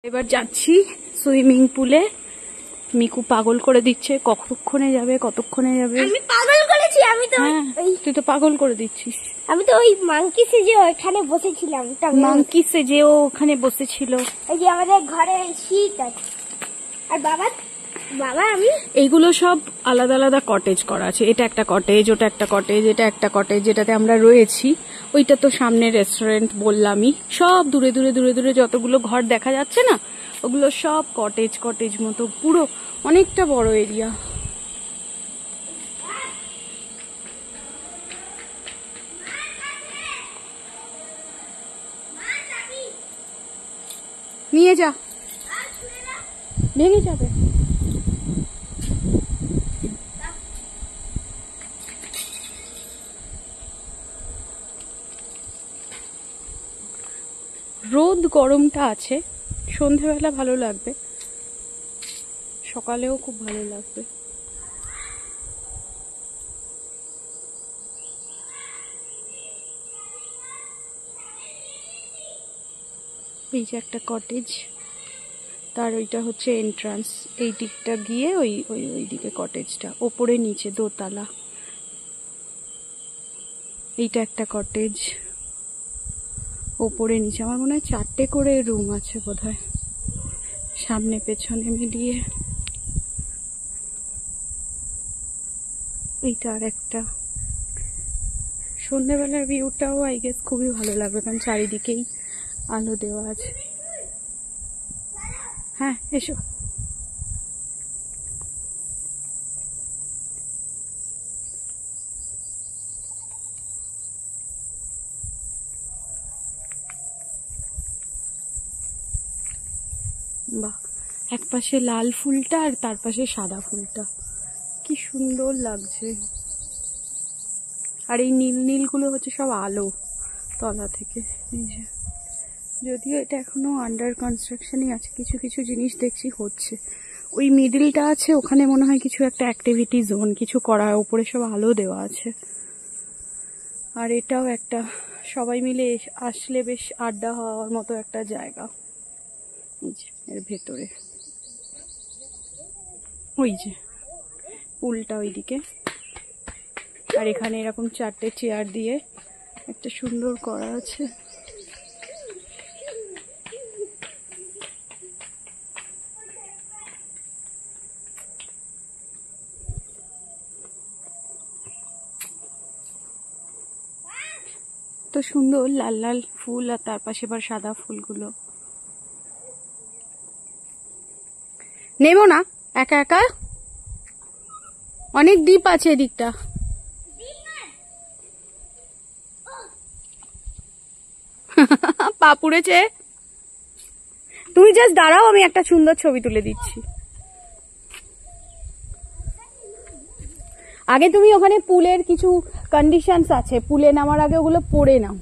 এবার যাচ্ছি সুইমিং পুলে। মিকু পাগল করে দিচ্ছে, কতক্ষণে যাবে কতক্ষণে যাবে। আমি পাগল করেছি, আমি তো তুই তো পাগল করে দিচ্ছিস। আমি তো ওই মাংকি সেজে ওখানে বসেছিলাম। মাংকি সেজে ও ওখানে বসেছিল। এই যে আমাদের ঘরে শীত আছে। আর বাবা আমি এইগুলো সব আলাদা আলাদা কটেজ করা আছে। এটা একটা কটেজ, ওটা একটা কটেজ, এটা একটা কটেজ যেটাতে আমরা রয়েছি। ওইটা তো সামনে রেস্টুরেন্ট বললামই। সব দূরে দূরে দূরে দূরে যতগুলো ঘর দেখা যাচ্ছে না, ওগুলো সব কটেজ কটেজ মতো, পুরো অনেকটা বড় এরিয়া। নিয়ে যা, ভেঙে যাবে। রোদ গরমটা আছে, সন্ধেবেলা ভালো লাগবে, সকালেও খুব ভালো লাগবে। এই যে একটা কটেজ, তার ওইটা হচ্ছে এন্ট্রান্স। এই দিকটা গিয়ে ওই ওই ওই দিকে কটেজটা, ওপরে নিচে দোতলা। এইটা একটা কটেজ, ওপরে নিচে। আমার মনে হয় 4টে করে রুম আছে বোধহয়, সামনে পেছনে মিলিয়ে। এইটা আর একটা। সন্ধ্যেবেলার ভিউটাও আই গেস খুবই ভালো লাগবে, কারণ চারিদিকেই আলো দেওয়া আছে। হ্যাঁ এসো। বাহ, এক পাশে লাল ফুলটা আর তার পাশে সাদা ফুলটা, কি সুন্দর লাগছে। আর এই নীল নীল গুলো হচ্ছে সব আলো তলা থেকে। যদিও এটা এখনো আন্ডার কনস্ট্রাকশনই আছে, কিছু কিছু জিনিস দেখছি হচ্ছে। ওই মিডিলটা আছে, ওখানে মনে হয় কিছু একটা অ্যাক্টিভিটি জোন কিছু করা হয়, ওপরে সব আলো দেওয়া আছে। আর এটাও একটা সবাই মিলে আসলে বেশ আড্ডা হওয়ার মতো একটা জায়গা। এর ভেতরে ওই যে পুলটা ওইদিকে, আর এখানে এরকম 4টে চেয়ার দিয়ে একটা সুন্দর করা আছে। তো সুন্দর লাল লাল ফুল, আর তার পাশে আবার সাদা ফুলগুলো। নেবো না একা একা, অনেক দ্বীপ আছে এদিকটা। পা পুড়েছে। তুমি জাস্ট দাঁড়াও, আমি একটা সুন্দর ছবি তুলে দিচ্ছি। আগে তুমি ওখানে পুলের কিছু কন্ডিশনস আছে, পুলে নামার আগে ওগুলো পড়ে নাও।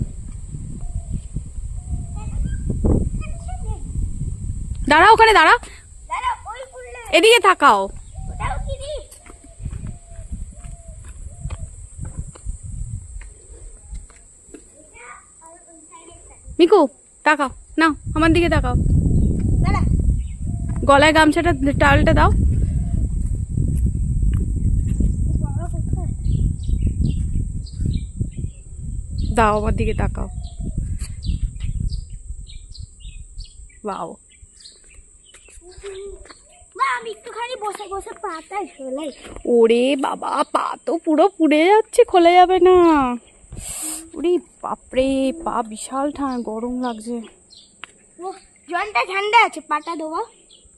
দাঁড়াও ওখানে, দাঁড়া, এদিকে তাকাও। মিকু তাকাও, নাও আমার দিকে তাকাও। গলায় গামছাটা টাওয়েলটা দাও। দাও আমার দিকে তাকাও। বাও, আমি একটুখানি বসে বসে পাতা ঝোলাই। ওরে বাবা, পা তো পুরো পুড়ে যাচ্ছে, খোলা যাবে না। ওরে বাপরে, পা বিশাল গরম লাগছে। জলটা ঠান্ডা আছে, পাটা দেবো।